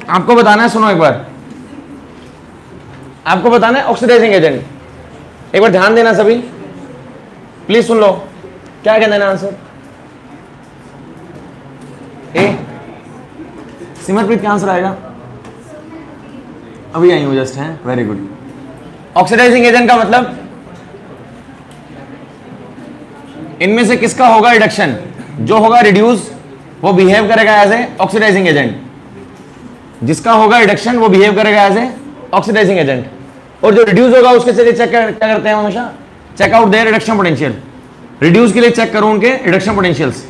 आपको बताना है, सुनो एक बार, आपको बताना है ऑक्सीडाइजिंग एजेंट। एक बार ध्यान देना सभी, प्लीज सुन लो, क्या कहना है आंसर? ए, सिमरप्रीत क्या आंसर आएगा? अभी आई हूं जस्ट, है, वेरी गुड। ऑक्सीडाइजिंग एजेंट का मतलब इनमें से किसका होगा रिडक्शन? जो होगा रिड्यूस वो बिहेव करेगा एज ए ऑक्सीडाइजिंग एजेंट, जिसका होगा रिडक्शन वो बिहेव करेगा एज ए ऑक्सीडाइजिंग एजेंट, और जो रिड्यूस होगा उसके लिए चेक क्या करते हैं हमेशा? Check out their reduction potential. Reduce के लिए चेक करो उनके रिडक्शन पोटेंशियल्स।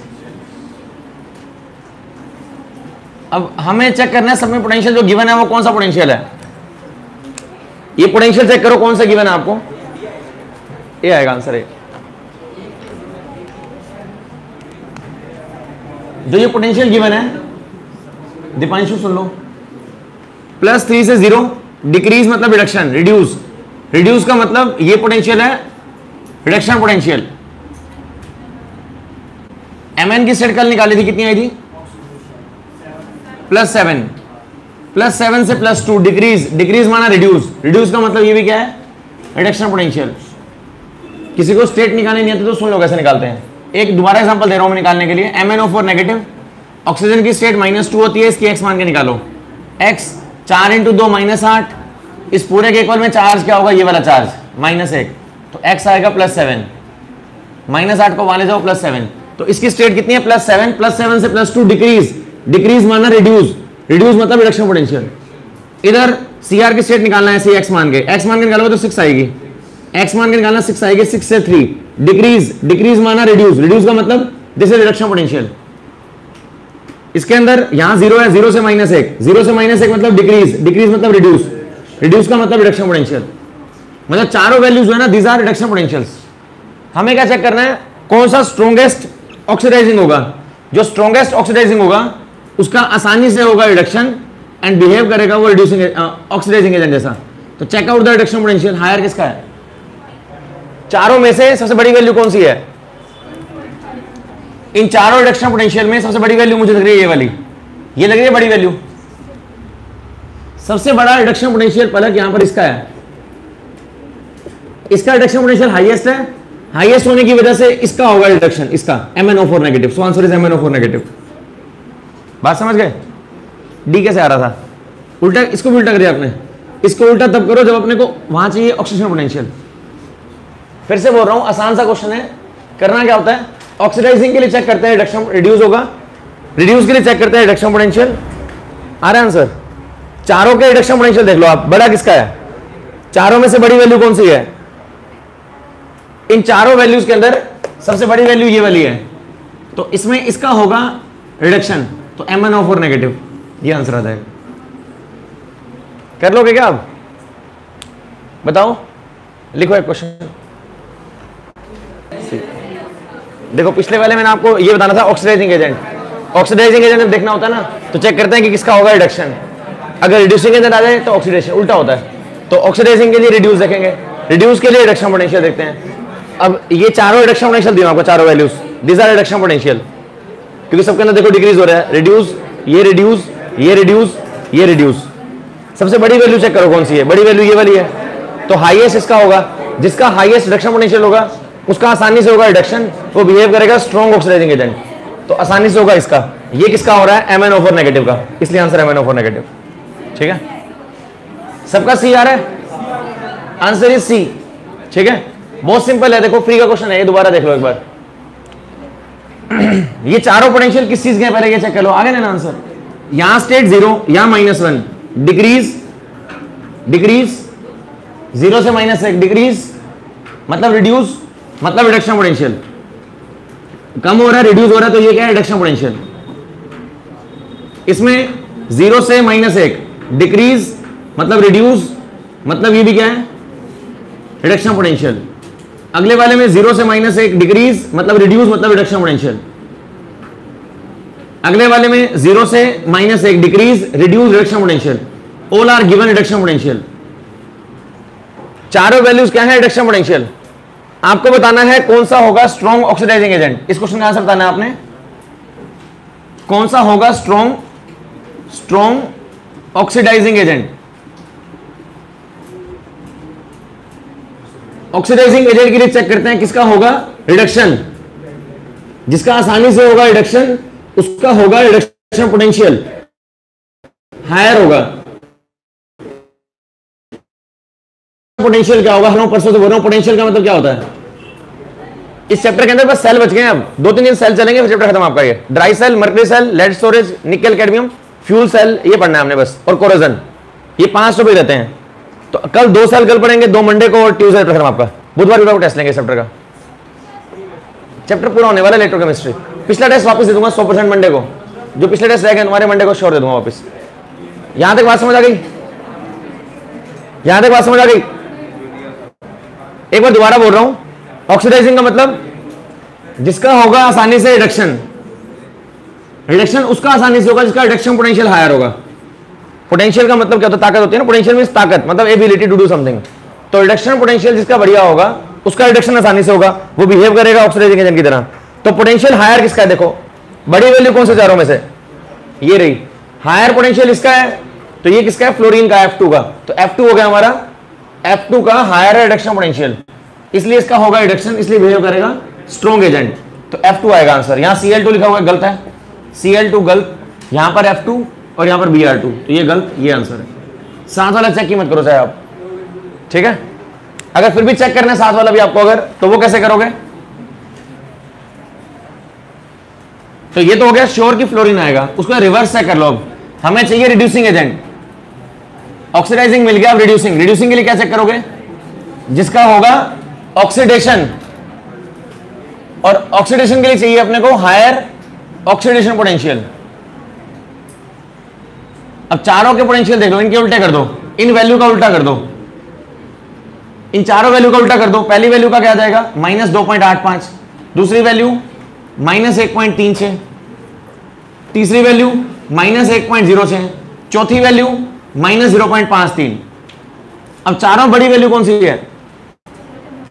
अब हमें चेक करना है सब में पोटेंशियल जो गिवन है वो कौन सा पोटेंशियल है। ये पोटेंशियल चेक करो कौन सा गिवन है आपको, ये आएगा आंसर। है जो ये पोटेंशियल गिवन है, दीपांशु सुन लो, +3 से 0, डिक्रीज मतलब रिडक्शन, रिड्यूस, रिड्यूस का मतलब ये पोटेंशियल है रिडक्शन पोटेंशियल। mn की स्टेट कल निकाली थी, कितनी आई थी? +7, +7 से +2, डिक्रीज, डिक्रीज माना रिड्यूस, रिड्यूस का मतलब ये भी क्या है? Reduction potential. किसी को स्टेट निकालनी नहीं आती तो सुन लो कैसे निकालते हैं। एक दोबारा एग्जांपल दे रहा हूं मैं निकालने के लिए। MnO4 नेगेटिव, ऑक्सीजन की स्टेट -2 होती है, इसकी x मान के निकालो। x 4 × 2 -8, इस पूरे के इक्वल में चार्ज क्या होगा? ये वाला चार्ज -1, तो x आएगा +7, -8 को वहां ले जाओ +7, तो इसकी स्टेट कितनी है? +7, +7 से +2 डिक्रीज, डिक्रीज माना रिड्यूस, रिड्यूस मतलब रिडक्शन पोटेंशियल। इधर Cr की स्टेट निकालना है, x मान के, x मान के निकालोगे तो 6 आएगी, x मान के निकालना 6 आएगी, 6 से 3 डिक्रीज, डिक्रीज माना रिड्यूस, रिड्यूस का मतलब दिस इज रिडक्शन पोटेंशियल। इसके अंदर यहां 0 है, 0 से -1, 0 से -1 मतलब डिक्रीज, डिक्रीज मतलब रिड्यूस, रिड्यूस का मतलब रिडक्शन पोटेंशियल। मतलब चारों वैल्यूज है ना, दीज आर रिडक्शन पोटेंशियल्स। हमें क्या चेक करना है? कौन सा स्ट्रॉन्गेस्ट ऑक्सीडाइजिंग होगा। जो स्ट्रॉन्गेस्ट ऑक्सीडाइजिंग होगा उसका आसानी से होगा रिडक्शन एंड बिहेव करेगा वो रिड्यूसिंग ऑक्सीडाइजिंग एजेंट जैसा। तो check out the reduction potential. Higher किसका है? चारों में से सबसे बड़ी वैल्यू कौन सी है? इन चारों रिडक्शन पोटेंशियल में सबसे बड़ी वैल्यू मुझे लग रही है ये वाली, ये लग रही है बड़ी वैल्यू। सबसे बड़ा रिडक्शन पोटेंशियल पलक यहां पर इसका है, इसका रिडक्शन पोटेंशियल हाईएस्ट है, हाईएस्ट होने की वजह से इसका होगा रिडक्शन, इसका MnO4 negative. So answer is MnO4 negative. बात समझ गए? डी कैसे आ रहा था? उल्टा, इसको भी उल्टा करिए आपने। इसको उल्टा तब करो जब अपने को वहां चाहिए ऑक्सीजन पोटेंशियल। फिर से बोल रहा हूं, आसान सा क्वेश्चन है। करना क्या होता है? ऑक्सीडाइजिंग के लिए चेक करते हैं रिडक्शन, रिड्यूस होगा, रिड्यूस के लिए चेक करते हैं रिडक्शन पोटेंशियल। आ रहा है आंसर? चारों के रिडक्शन पोटेंशियल देख लो आप, बड़ा किसका है? चारों में से बड़ी वैल्यू कौन सी है? इन चारों वैल्यूज के अंदर सबसे बड़ी वैल्यू ये वाली है, तो इसमें इसका होगा रिडक्शन, तो MnO4 नेगेटिव, ये आंसर आ जाएगा। कर लोगे क्या आप? बताओ, लिखो एक क्वेश्चन। देखो पिछले वाले मैंने आपको ये बताना था ऑक्सीडाइजिंग एजेंट। ऑक्सीडाइजिंग एजेंट जब देखना होता है ना तो चेक करते हैं कि किसका होगा रिडक्शन। अगर रिड्यूसिंग एजेंट आ जाए तो ऑक्सीडेशन, उल्टा होता है। तो ऑक्सीडाइजिंग के लिए रिड्यूस देखेंगे, रिड्यूस के लिए रिडक्शन पोटेंशियल देखते हैं। अब ये चारों रिडक्शन पोटेंशियल दिए आपको, चारों values, this are reduction potential, क्योंकि सबके अंदर देखो डिक्रीज हो रहा है। रिड्यूस, ये रिड्यूस, ये रिड्यूस, ये रिड्यूस। सबसे बड़ी वैल्यू चेक करो कौन सी है? बड़ी वैल्यू ये वाली है, तो हाईएस्ट इसका होगा। जिसका हाईएस्ट रिडक्शन पोटेंशियल होगा उसका आसानी से होगा रिडक्शन, वो बिहेव करेगा स्ट्रॉन्ग ऑक्सीडाइजिंग एजेंट, तो आसानी से होगा इसका। ये किसका हो रहा है? MnO4 नेगेटिव का, इसलिए आंसर MnO4 नेगेटिव। ठीक है, सबका सी आ रहा है? Answer is C. ठीक है, बहुत सिंपल है। देखो फ्री का क्वेश्चन है, ये दोबारा देख लो एक बार। ये चारों पोटेंशियल किस चीज के पहले ये चेक कर लो, आगे ना आंसर। यहां स्टेट 0, यहां -1, डिक्रीज, डिक्रीज, 0 से -1 डिक्रीज मतलब रिड्यूस, मतलब रिडक्शन पोटेंशियल। कम हो रहा है, रिड्यूस हो रहा है, तो ये क्या है? Reduction potential. इसमें 0 से -1 डिक्रीज मतलब रिड्यूस, मतलब ये भी क्या है? Reduction potential. अगले वाले में 0 से -1 डिक्रीज मतलब रिड्यूस, मतलब रिडक्शन पोटेंशियल। अगले वाले में 0 से -1 decrease, reduce, reduction potential. All are given reduction potential. चारों वैल्यूज क्या है? Reduction potential. आपको बताना है कौन सा होगा स्ट्रॉन्ग ऑक्सीडाइजिंग एजेंट। इस क्वेश्चन का आंसर बताना है आपने, कौन सा होगा strong oxidising agent. Oxidising agent के लिए चेक करते हैं किसका होगा रिडक्शन। जिसका आसानी से होगा रिडक्शन उसका होगा रिडक्शन पोटेंशियल हायर होगा। पोटेंशियल क्या होगा, हम परसों से बोल रहा हूं, पोटेंशियल का मतलब क्या होता है। इस चैप्टर के अंदर बस सेल बच गए हैं, अब 2-3 दिन सेल चलेंगे फिर चैप्टर खत्म आपका। ये dry cell, mercury cell, lead storage, nickel cadmium, fuel cell, ये पढ़ना है हमने बस, और कोरोजन। ये 5 टॉपिक रहते हैं। तो कल 2 सेल कल पढ़ेंगे, 2 मंडे को और ट्यूसडे खत्म आपका। बुधवार को टेस्ट लेंगे चैप्टर का। चैप्टर पूरा होने वाला है इलेक्ट्रोकेमिस्ट्री। पिछला टेस्ट वापस दे दूंगा 100% मंडे को। जो पिछले टेस्ट रह गए तुम्हारे मंडे को श्योर दे दूंगा वापस। यहां तक बात समझ आ गई? यहां तक बात समझ आ गई? एक बार दोबारा बोल रहा हूं, ऑक्सीडाइजिंग का मतलब जिसका होगा आसानी से रिडक्शन। रिडक्शन उसका आसानी से होगा जिसका रिडक्शन पोटेंशियल हायर होगा। पोटेंशियल का मतलब क्या होता है, ताकत होती है ना। पोटेंशियल मींस ताकत, मतलब एबिलिटी टू डू समथिंग। तो रिडक्शन पोटेंशियल जिसका बढ़िया होगा उसका रिडक्शन आसानी से होगा, वो बिहेव करेगा ऑक्सीडाइजिंग एजेंट की तरह। तो पोटेंशियल हायर किसका है, देखो बड़ी वैल्यू कौन से चारों में से, ये रही। हायर पोटेंशियल इसका है, तो ये किसका है, फ्लोरीन का, F2 का। तो F2 हो गया हमारा, F2 का हायर रिडक्शन पोटेंशियल, इसलिए इसका होगा रिडक्शन, इसलिए बिहेव करेगा स्ट्रॉन्ग एजेंट। तो F2 आएगा आंसर। यहां Cl2 लिखा हुआ है, गलत है। Cl2 गलत, यहां पर F2 और यहां पर Br2, तो ये गलत, ये आंसर है। साथ वाला चेक की मत करो चाहे आप, ठीक है। अगर फिर भी चेक करना है साथ वाला भी आपको अगर, तो वो कैसे करोगे। तो ये तो हो गया श्योर की फ्लोरीन आएगा, उसको रिवर्स चेक कर लो। अब हमें चाहिए रिड्यूसिंग एजेंट। ऑक्सीडाइजिंग मिल गया, अब रिड्यूसिंग। रिड्यूसिंग के लिए क्या चेक करोगे, जिसका होगा ऑक्सीडेशन, और ऑक्सीडेशन के लिए चाहिए अपने को हायर ऑक्सीडेशन पोटेंशियल। अब चारों के पोटेंशियल देख लो, इनके उल्टे कर दो, इन वैल्यू का उल्टा कर दो, इन चारों वैल्यू का उल्टा कर दो। पहली वैल्यू का क्या आ जाएगा, -2.85, दूसरी वैल्यू -1.36, तीसरी वैल्यू -1.06, चौथी वैल्यू -0.53। अब चारों बड़ी वैल्यू कौन सी है,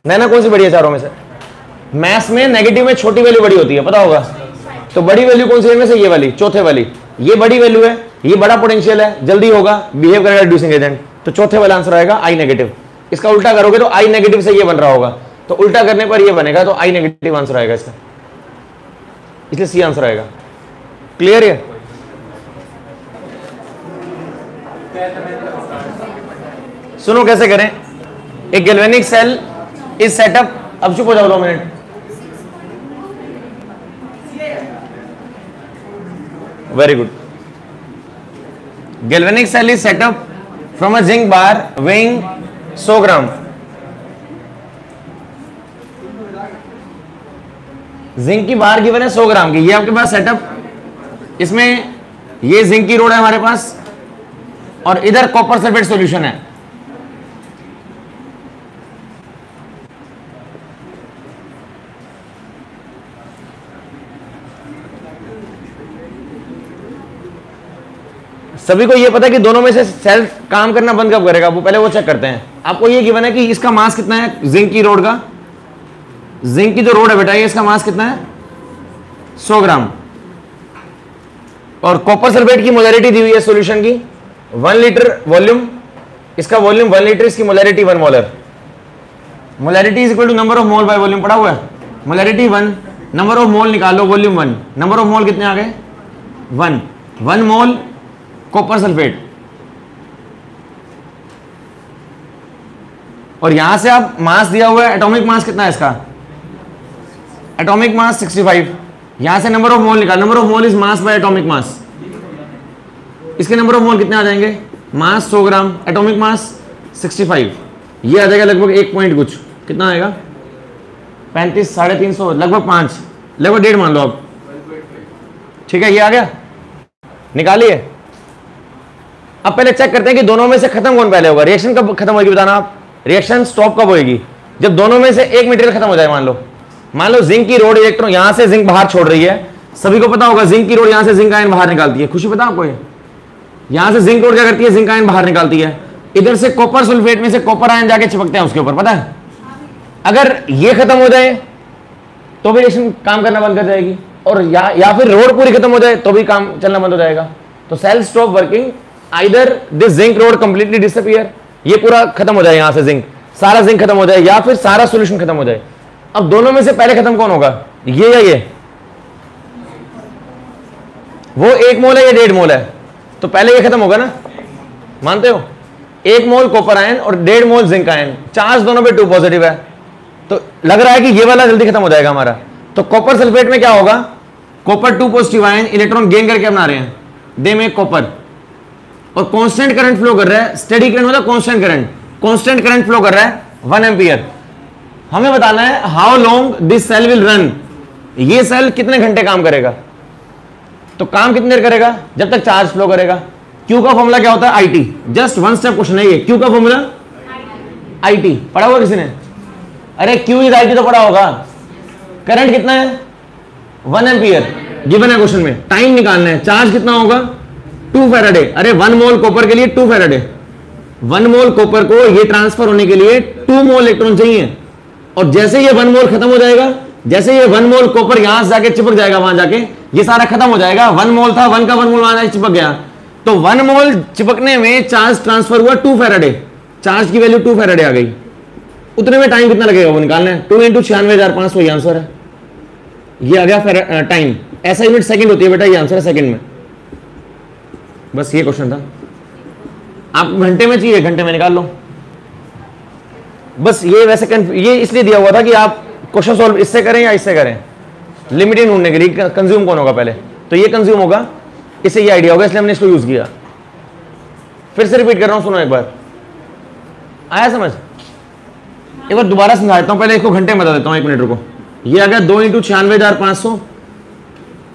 नैना कौन सी बड़ी है चारों में से। मैथ्स में नेगेटिव में छोटी वैल्यू बड़ी होती है, पता होगा। तो बड़ी वैल्यू कौन सी है इनमें से, ये वाली, चौथे वाली। ये बड़ी वैल्यू है, ये बड़ा पोटेंशियल है, जल्दी होगा, बिहेव करेगा रिड्यूसिंग एजेंट। तो चौथे वाला आंसर आएगा I नेगेटिव। इसका उल्टा करोगे तो I नेगेटिव से ये बन रहा होगा, तो उल्टा करने पर ये बनेगा, तो I नेगेटिव आंसर आएगा इसका, इसलिए सी आंसर आएगा। क्लियर है? सुनो कैसे करें। एक गैल्वेनिक सेल इज सेटअप, अब चुप हो जाओ 2 मिनट। Very good. Galvanic cell is set up from a zinc bar weighing 100 gram. Zinc की बार गिवन है 100 ग्राम की, ये आपके पास सेटअप। इसमें ये जिंक की रोड है हमारे पास, और इधर कॉपर सल्फेट सॉल्यूशन है। सभी को ये पता है कि दोनों में से सेल काम करना बंद कब करेगा, वो पहले वो चेक करते हैं। आपको ये गिवन है कि इसका मास कितना है, जिंक की रोड का, जिंक की जो रोड है बेटा, ये इसका मास कितना है 100 ग्राम। और कॉपर सल्फेट की मोलैरिटी दी हुई है सॉल्यूशन की 1 लीटर वॉल्यूम, इसका वॉल्यूम 1 लीटर, इसकी molarity 1 molar. Molarity is equal to number of mole by volume, पढ़ा हुआ है। मोलैरिटी 1, नंबर ऑफ मोल निकालो, वॉल्यूम 1, नंबर ऑफ मोल कितने आ गए 1 मोल कॉपर सल्फेट। और यहां से आप मास दिया हुआ है, एटॉमिक मास कितना है इसका, एटॉमिक मास 65। यहां से नंबर ऑफ मोल निकाल, number of mole is mass by atomic mass. इसके नंबर ऑफ मोल कितने आ जाएंगे, मास 100 ग्राम, एटॉमिक मास 65, ये आ जाएगा लगभग 1 पॉइंट कुछ, कितना आएगा 35, 350, लगभग 5, लगभग 1.5 मान लो आप, ठीक है। ये आ गया, निकालिए। अब पहले चेक करते हैं कि दोनों में से खत्म कौन पहले होगा। रिएक्शन कब खत्म होगी बताना आप, रिएक्शन स्टॉप कब होगी, जब दोनों में से एक मटेरियल खत्म हो जाए। मान लो जिंक की रोड इलेक्ट्रॉन यहां से जिंक बाहर छोड़ रही है, सभी को पता होगा जिंक की रोड यहां से जिंक आयन बाहर निकालती है। खुशी पता आपको, यहां से जिंक रोड क्या करती है, जिंक आयन बाहर निकालती है। इधर से कॉपर सल्फेट में से कॉपर आयन जाके चिपकते हैं उसके ऊपर, पता है। अगर ये खत्म हो जाए तो भी रिएक्शन काम करना बंद कर जाएगी, और या फिर रोड पूरी खत्म हो जाए तो भी काम चलना बंद हो जाएगा। तो cell stop working either this zinc rod completely disappear, ये पूरा खत्म हो जाए, यहां से जिंक, सारा जिंक खत्म हो जाए, या फिर सारा सॉल्यूशन खत्म हो जाए। अब दोनों में से पहले खत्म कौन होगा, ये या ये? वो 1 मोल है, ये 1.5 मोल है, तो पहले ये खत्म होगा ना, मानते हो? 1 मोल कॉपर आयन और 1.5 मोल जिंक आयन, चार्ज दोनों पे 2 पॉजिटिव है, तो लग रहा है कि ये वाला जल्दी खत्म हो जाएगा हमारा। तो कॉपर सल्फेट में क्या होगा, copper 2 positive ion electron gain करके बना रहे हैं, दे में कॉपर, और कांस्टेंट करंट फ्लो कर रहा है, स्टेडी करंट मतलब constant current, constant current flow कर रहा है 1 एम्पियर। हमें बताना है how long this cell will run, ये सेल कितने घंटे काम करेगा। तो काम कितनी देर करेगा, जब तक चार्ज फ्लो करेगा। क्यू का फॉर्मूला क्या होता है, IT, just one step question है ये। क्यू का फॉर्मूला आईटी, पढ़ा होगा किसी ने? अरे क्यू इज आईटी तो पढ़ा होगा। करंट कितना है, 1 एम्पियर गिवन है क्वेश्चन में। टाइम निकालना है, चार्ज कितना होगा 2 फैराडे। अरे 1 मोल कॉपर के लिए 2 फैराडे, 1 मोल कॉपर को ये ट्रांसफर होने के लिए 2 मोल इलेक्ट्रॉन चाहिए, और जैसे ये 1 मोल खत्म हो जाएगा, जैसे ये 1 मोल कॉपर यहां से जाके चिपक जाएगा, वहां जाके ये सारा खत्म हो जाएगा। 1 मोल था, 1 का 1 मोल वहां जाके चिपक गया, तो 1 मोल चिपकने में चार्ज ट्रांसफर हुआ 2 फैराडे, चार्ज की वैल्यू 2 फैराडे आ गई। उतने में टाइम कितना लगेगा वो निकालना है, 2 × 96,500 ये आंसर है। ये आ गया टाइम, ऐसा यूनिट सेकंड होती है बेटा, ये आंसर है सेकंड में। बस ये क्वेश्चन था, आप घंटे में चाहिए, घंटे में निकाल लो। बस ये वैसे ये इसलिए दिया हुआ था कि आप क्वेश्चन सॉल्व इससे करें या इससे करें, लिमिटिंग ढूंढने के लिए कंज्यूम कौन होगा पहले, तो ये कंज्यूम होगा, इससे ये आइडिया होगा, इसलिए हमने इसको यूज किया। फिर से रिपीट कर रहा हूं, सुनो एक बार, आया समझ? एक बार दोबारा समझा देता हूं, पहले इसको घंटे में बता देता हूं, 1 मिनट रुको। ये आ गया 2 × 96,500,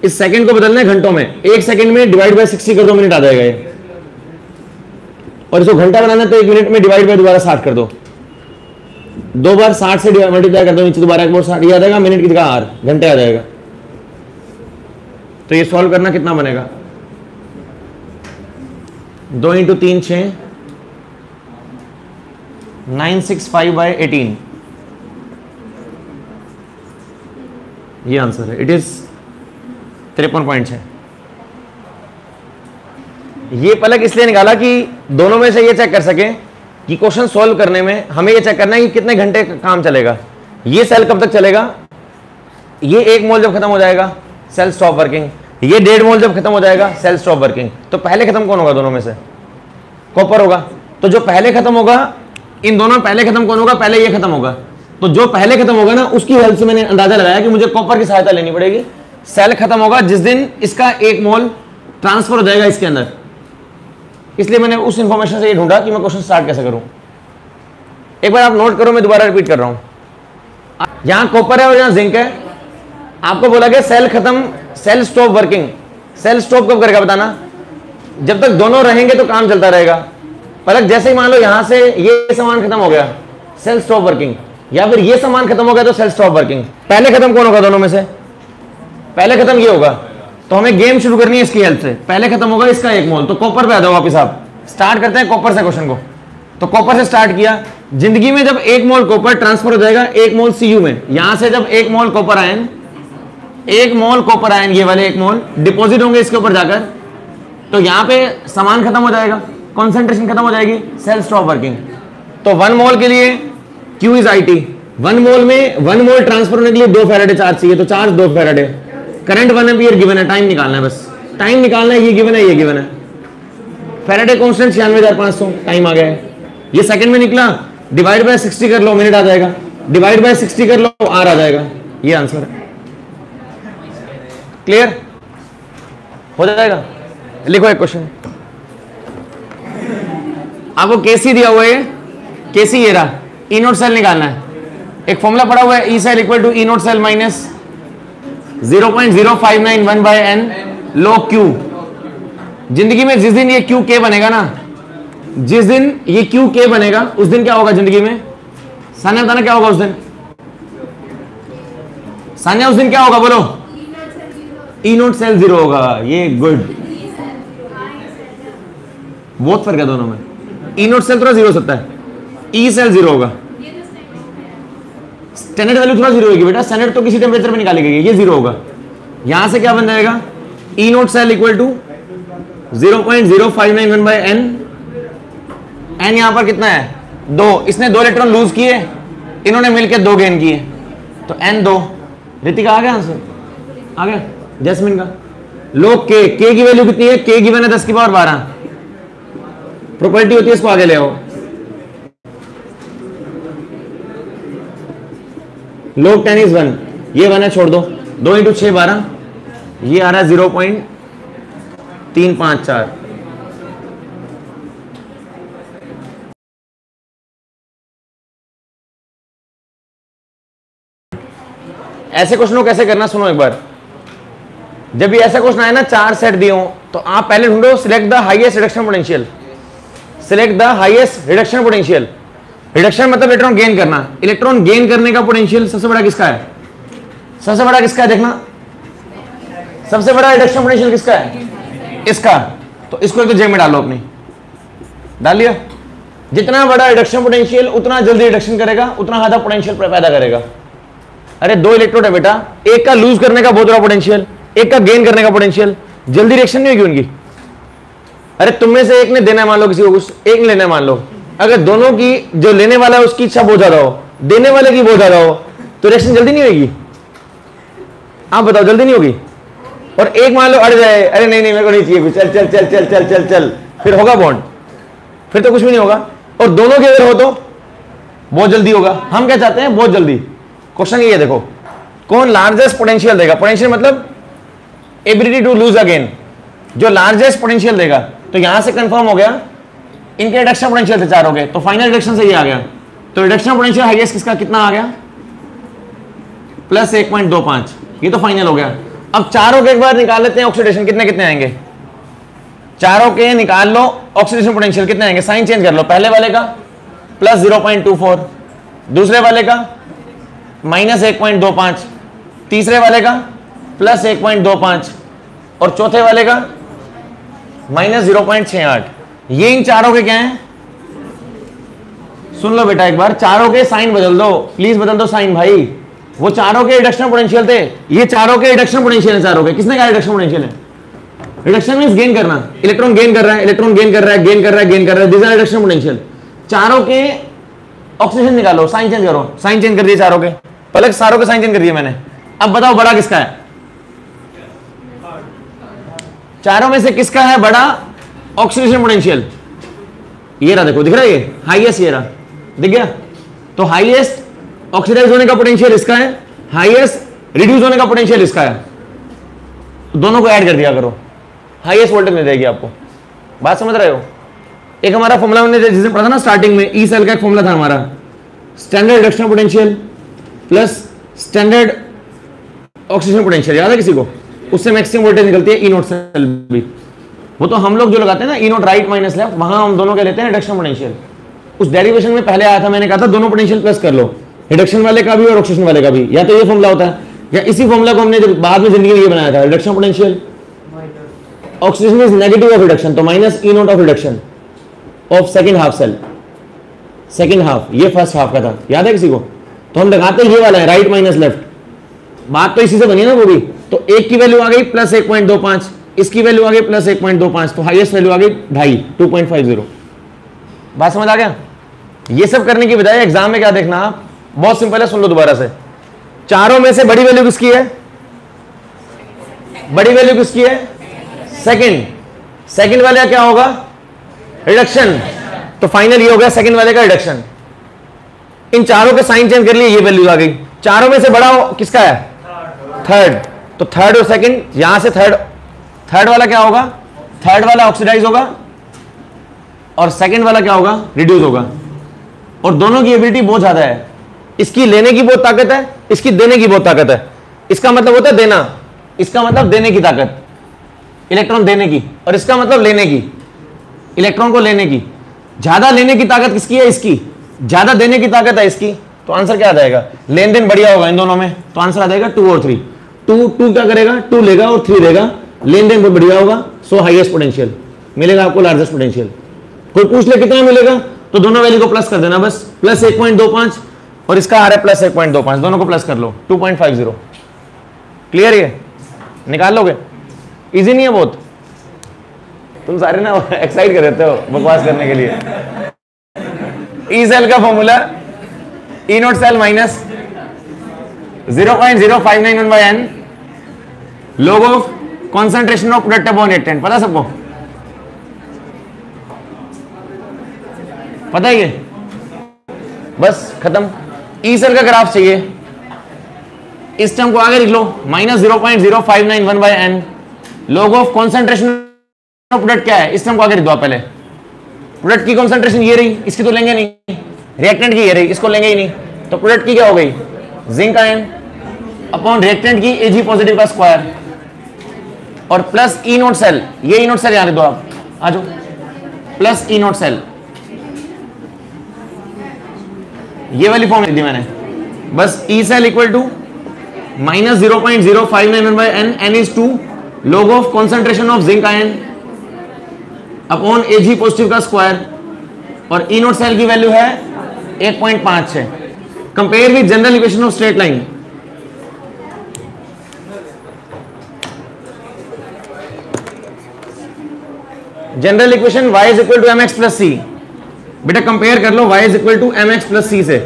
इस सेकंड को बदलना है घंटों में, 1 सेकंड में डिवाइड बाय 60 कर दो, मिनट आ जाएगा ये। और इसको घंटा बनाना है तो 1 मिनट में डिवाइड बाय दोबारा 60 कर दो, 2 बार 60 से मल्टीप्लाई कर दो, नीचे दोबारा 1 बार 60, ये आ जाएगा मिनट की जगह आर, घंटे आ जाएगा। तो ये सॉल्व करना कितना बनेगा, 2 × 3 6, 965/18, ये आंसर है। It is 53.6। ये पलक इसलिए निकाला कि दोनों में से ये चेक कर सके कि क्वेश्चन सॉल्व करने में हमें ये चेक करना है कि कितने घंटे काम चलेगा, ये सेल कब तक चलेगा। ये 1 मोल जब खत्म हो जाएगा सेल स्टॉप वर्किंग, ये 1.5 मोल जब खत्म हो जाएगा सेल स्टॉप वर्किंग। तो पहले खत्म कौन होगा दोनों में से, कॉपर होगा। तो जो पहले खत्म होगा, इन दोनों में पहले खत्म कौन होगा, पहले ये खत्म होगा। तो जो पहले खत्म होगा ना, उसकी हेल्प से मैंने अंदाजा लगाया कि मुझे कॉपर की सहायता लेनी पड़ेगी। सेल खत्म होगा जिस दिन इसका 1 मोल ट्रांसफर हो जाएगा इसके अंदर, इसलिए मैंने उस इंफॉर्मेशन से ये ढूंढा कि मैं क्वेश्चन स्टार्ट कैसे करूं। एक बार आप नोट करो, मैं दोबारा रिपीट कर रहा हूं। यहां कॉपर है और यहां जिंक है। आपको बोला गया सेल खत्म, cell stop working. Cell stop कब करेगा बताना, जब तक दोनों रहेंगे तो काम चलता रहेगा। पलक जैसे ही मान लो यहां से ये सामान खत्म हो गया, सेल स्टॉप वर्किंग, या फिर ये सामान खत्म हो गया तो सेल स्टॉप वर्किंग। पहले खत्म कौन होगा दोनों में से, पहले खत्म ये होगा। तो हमें गेम शुरू करनी है इसकी हेल्प से। पहले खत्म होगा इसका 1 मोल, तो कॉपर पे आ जाओ वापस। आप स्टार्ट करते हैं कॉपर से क्वेश्चन को। तो कॉपर से स्टार्ट किया। जिंदगी में जब 1 मोल कॉपर ट्रांसफर हो जाएगा 1 मोल सीयू में, यहां से जब 1 मोल कॉपर आयन, 1 मोल कॉपर आयन, ये वाले 1 मोल डिपॉजिट होंगे इसके ऊपर जाकर, तो यहां पे सामान खत्म हो जाएगा, कॉन्सेंट्रेशन खत्म हो जाएगी, सेल स्टॉप वर्किंग। तो 1 मोल के लिए Q इज IT। 1 मोल में 1 मोल ट्रांसफर होने के लिए 2 फैराडे चार्ज चाहिए, तो charge 2 Faraday. Current 1 ampere given है, टाइम निकालना है, बस टाइम निकालना है। ये गिवन है, ये गिवन है। फैराडे कांस्टेंट 96,500, टाइम आ गया है। ये सेकंड में निकला, डिवाइड बाय 60 कर लो, मिनट आ जाएगा। डिवाइड बाय 60 कर लो, आर आ जाएगा। ये आंसर है। क्लियर हो जाएगा। लिखो एक क्वेश्चन, आपको केसी दिया हुआ है, केसी ये रहा, ई नोट सेल निकालना है। एक फॉर्मूला पड़ा हुआ है, E cell equal to E note cell minus 0.0591/n log Q। जिंदगी में जिस दिन ये क्यू के बनेगा ना, जिस दिन ये क्यू के बनेगा उस दिन क्या होगा जिंदगी में, सान्या बताना क्या होगा उस दिन। सान्या उस दिन क्या होगा बोलो, ई नोट सेल 0 होगा। ये गुड, बहुत फर्क है दोनों में। ई नोट सेल थोड़ा 0 हो सकता है, ई सेल 0 होगा। स्टैंडर्ड वैल्यू थोड़ा 0 होगी बेटा, स्टैंडर्ड तो किसी टेम्परेचर में निकाली गई है, ये 0 होगा। यहां से क्या बन जाएगा, E note cell equal to 0.0591 by n। n यहां पर कितना है 2, इसने 2 इलेक्ट्रॉन लूज किए, इन्होंने मिलकर 2 गेन किए, तो n 2। रितिका आ गया आंसर, आ गया जैस्मिन का। लोग k की वैल्यू कितनी है, k गिवन है 10 की पावर 12, प्रॉपर्टी होती है, इसको आगे ले आओ। लोग 10 is 1, ये 1 है छोड़ दो, 2 × 6 12, ये आ रहा है 0.354। ऐसे क्वेश्चन को कैसे करना सुनो एक बार। जब भी ऐसा क्वेश्चन आए ना 4 सेट दिए हो, तो आप पहले ढूंढो select the highest reduction potential. Select the highest reduction potential. Reduction मतलब इलेक्ट्रॉन गेन करना। इलेक्ट्रॉन गेन करने का पोटेंशियल सबसे बड़ा किसका है? सबसे बड़ा किसका है देखना, सबसे बड़ा रिडक्शन पोटेंशियल किसका है? इसका। तो इसको एक तो जे में डालो, अपनी डाल लिया। जितना बड़ा रिडक्शन पोटेंशियल उतना जल्दी रिडक्शन करेगा, उतना ज्यादा पोटेंशियल पैदा करेगा। अरे 2 इलेक्ट्रोड है बेटा, एक का लूज करने का बहुत बड़ा पोटेंशियल, एक का गेन करने का पोटेंशियल, जल्दी रिएक्शन नहीं होगी उनकी। अरे तुम में से एक ने देना है मान लो किसी को कुछ, एक ने लेना है मान लो, अगर दोनों की जो लेने वाला है उसकी इच्छा बहुत ज्यादा हो, देने वाले की बहुत ज्यादा हो, तो रिएक्शन जल्दी नहीं होगी? आप बताओ, जल्दी नहीं होगी? और एक मान लो अड़ जाए, अरे नहीं नहीं मेरे को नहीं चाहिए, चल चल चल चल चल चल चल, फिर होगा बॉन्ड? फिर तो कुछ भी नहीं होगा। और दोनों के अगर हो तो बहुत जल्दी होगा। हम क्या चाहते हैं? बहुत जल्दी। क्वेश्चन ये देखो, कौन लार्जेस्ट पोटेंशियल देगा? पोटेंशियल मतलब एबिलिटी टू लूज अगेन, जो लार्जेस्ट पोटेंशियल देगा। तो यहां से कंफर्म हो गया इनके रिडक्शन पोटेंशियल थे 4 हो गए, तो फाइनल रिडक्शन से ये आ गया। तो रिडक्शन पोटेंशियल हाईएस्ट किसका कितना आ गया? +1.25, ये तो फाइनल हो गया। अब चारों के एक बार निकाल लेते हैं ऑक्सीडेशन, कितने कितने आएंगे? चारों के निकाल लो ऑक्सीडेशन पोटेंशियल कितने आएंगे, साइन चेंज कर लो। पहले वाले का +0.24, दूसरे वाले का -1.25, तीसरे वाले का +1.25 और चौथे वाले का -0.68। ये इन चारों के क्या हैं? सुन लो बेटा एक बार, चारों के साइन बदल दो, प्लीज बदल दो साइन भाई। वो चारों के रिडक्शन पोटेंशियल थे, ये चारों के रिडक्शन पोटेंशियल है। चारों के किसने कहा रिडक्शन पोटेंशियल है? रिडक्शन मींस गेन करना। इलेक्ट्रॉन गेन कर रहा है, इलेक्ट्रॉन गेन कर रहा है, गेन कर रहा है, गेन कर रहा है, दिस आर रिडक्शन पोटेंशियल। चारों के ऑक्सीडेशन निकालो, साइन चेंज करो। साइन चेंज कर दिए चारों के, पलक सारों के साइन चेंज कर दिए मैंने। अब बताओ बड़ा किसका है? चारों में से किसका है बड़ा ऑक्सीडेशन पोटेंशियल? ये रहा, देखो दिख रहा है, ये हाईएस्ट, ये रहा, दिख गया। तो हाईएस्ट ऑक्सीडाइज होने का पोटेंशियल इसका है, हाईएस्ट रिड्यूस होने का पोटेंशियल इसका है। दोनों को ऐड कर दिया करो, हाईएस्ट वोल्टेज मिल जाएगी आपको। बात समझ रहे हो? एक हमारा फॉर्मूला हमने जिसे पढ़ा था ना स्टार्टिंग में, ई सेल का एक फॉर्मूला था हमारा, standard reduction potential plus standard oxidation potential, याद है किसी को? उससे मैक्सिमम वोल्टेज निकलती है ई नोट सेल भी। वो तो हम लोग जो लगाते हैं ना ई नोट राइट माइनस लेफ्ट, वहां हम दोनों के लेते हैं रिडक्शन पोटेंशियल। उस डेरिवेशन में पहले आया था, मैंने कहा था दोनों पोटेंशियल प्लस कर लो, रिडक्शन वाले का भी और ऑक्सीडेशन वाले का भी। या तो ये फॉर्मूला होता है, या इसी फॉर्मूला को हमने जब बाद में जिंदगी में ये बनाया था, reduction potential oxidation is negative of reduction, तो minus E nought of reduction of second half cell. Second half, ये फर्स्ट हाफ का था, याद है किसी को? तो हम लगाते ये वाला है राइट माइनस लेफ्ट। बात तो इसी से बनी है ना वो भी। तो एक की वैल्यू आ गई +1.25, इसकी वैल्यू आ गई +1.25, तो हाईएस्ट वैल्यू आ गई 2.50। बात समझ आ गया? ये सब करने की बजाय एग्जाम में क्या देखना आप, बहुत सिंपल है, सुन लो दोबारा से। चारों में से बड़ी वैल्यू किसकी है? बड़ी वैल्यू किसकी है? सेकंड। सेकंड वाले का क्या होगा? रिडक्शन। तो फाइनल ये हो गया सेकंड वाले का रिडक्शन। इन चारों के साइन चेंज कर लिए, ये वैल्यू आ गई। चारों में से बड़ा किसका है? थर्ड। तो थर्ड और सेकंड, यहां से थर्ड वाला क्या होगा? थर्ड वाला ऑक्सीडाइज होगा और सेकंड वाला क्या होगा? रिड्यूस होगा। और दोनों की एबिलिटी बहुत ज्यादा है, इसकी लेने की बहुत ताकत है, इसकी देने की बहुत ताकत है। इसका मतलब होता है देना, इसका मतलब देने की ताकत, इलेक्ट्रॉन देने की, और इसका मतलब लेने की, इलेक्ट्रॉन को लेने की। ज्यादा लेने की ताकत किसकी है? इसकी। ज्यादा देने की ताकत है इसकी। तो आंसर क्या आ जाएगा? लेन देन बढ़िया होगा इन दोनों में, तो आंसर आ जाएगा 2 और 3। 2 क्या करेगा? 2 लेगा और 3 देगा, लेन देन बहुत बढ़िया होगा। सो हाईएस्ट पोटेंशियल मिलेगा आपको, लार्जेस्ट पोटेंशियल। कोई पूछ ले कितना मिलेगा, तो दोनों वैल्यू को प्लस कर देना बस, +1.25 और इसका आ रहा है +1.25, दोनों को प्लस कर लो, 2.50। क्लियर? ये निकाल लोगे? इजी नहीं है बहुत? तुम सारे ना एक्साइट कर देते हो बकवास करने के लिए। ई सेल का formula E naught cell minus 0.0591 by N log of concentration of product upon reactant. पता सबको? पता है ये? बस खत्म। ई सेल का ग्राफ चाहिए, इस टर्म को आगे लिख लो, minus 0.0591 by N log of concentration of product क्या है, इस टर्म को आगे लिख दो आप पहले। प्रोडक्ट की कॉन्सेंट्रेशन ये रही, इसकी तो लेंगे नहीं, रिएक्टेंट की ये रही, इसको लेंगे ही नहीं, तो प्रोडक्ट की क्या हो गई, जिंक आयन अपॉन रिएक्टेंट की Ag पॉजिटिव का स्क्वायर और प्लस ई नोट सेल, ये ई नोट सेल यहां लिख दो आप, आ जाओ, प्लस ई नोट सेल, ये वाली फॉर्म लिख दी मैंने। बस E cell equal to minus 0.0591 by n, n is 2 log of concentration of zinc ion upon Ag positive का स्क्वायर और ई नोट सेल की वैल्यू है 1.5 है। Compare with general equation of straight line. General equation y is equal to mx plus C. बेटा compare कर लो y is equal to mx plus C से,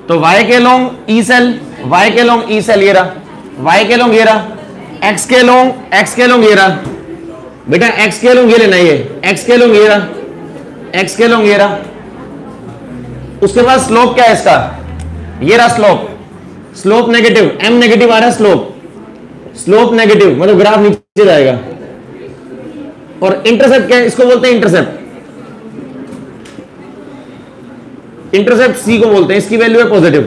तो y के लॉन्ग ई सेल, y के लॉन्ग ई सेल ये रहा, y के लॉन्ग ये रहा, x के लॉन्ग ये रहा, बेटा x के लॉन्ग ये लेना, ये x के लॉन्ग ये रहा, x के लॉन्ग ये रहा, उसके बाद स्लोप क्या है इसका, ये रहा slope, slope negative, m negative आ रहा है, स्लोप नेगेटिव मतलब ग्राफ नीचे जाएगा, और इंटरसेप्ट क्या है, इसको बोलते हैं इंटरसेप्ट, इंटरसेप्ट c को बोलते हैं, इसकी वैल्यू है पॉजिटिव,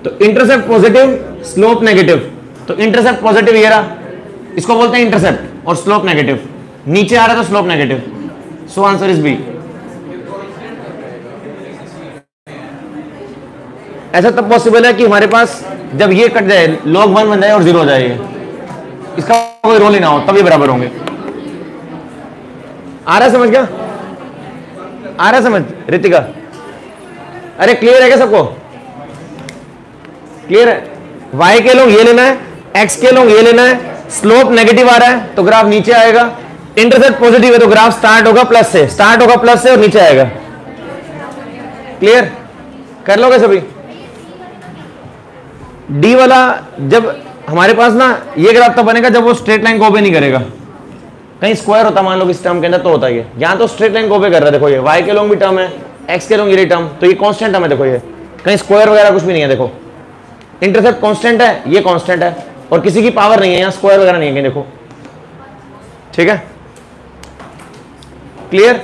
तो इंटरसेप्ट पॉजिटिव, स्लोप नेगेटिव, तो इंटरसेप्ट पॉजिटिव ये रहा, इसको बोलते हैं इंटरसेप्ट, और स्लोप नेगेटिव, नीचे आ रहा है तो slope negative, so answer is B. ऐसा तब पॉसिबल है कि हमारे पास जब ये कट जाए, log 1 बन जाए और 0 हो जाए, इसका कोई रोल ही ना हो, तब ये बराबर होंगे। आ रहा है समझ, क्या आ रहा है समझ रितिका? अरे क्लियर है क्या सबको? क्लियर है? y के लोग ये लेना है, x के लोग ये लेना है, स्लोप नेगेटिव आ रहा है तो ग्राफ नीचे आएगा, इंटरसेप्ट पॉजिटिव है तो ग्राफ स्टार्ट होगा प्लस से और नीचे आएगा। क्लियर? कर लोगे सभी? डी वाला जब हमारे पास ना, ये ग्राफ तब बनेगा जब वो स्ट्रेट लाइन को ओबे नहीं करेगा, कहीं स्क्वायर होता मान लो इस टर्म के अंदर तो होता है, यहां तो स्ट्रेट लाइन को ओबे कर रहा है, देखो ये y के लॉन्ग भी टर्म है, x के लॉन्ग ये टर्म, तो ये कांस्टेंट टर्म है, देखो ये कहीं स्क्वायर वगैरह कुछ भी नहीं है, देखो इंटरसेप्ट कांस्टेंट है, ये कांस्टेंट है, और किसी की पावर नहीं है, यहां स्क्वायर वगैरह नहीं है, देखो ठीक है? क्लियर?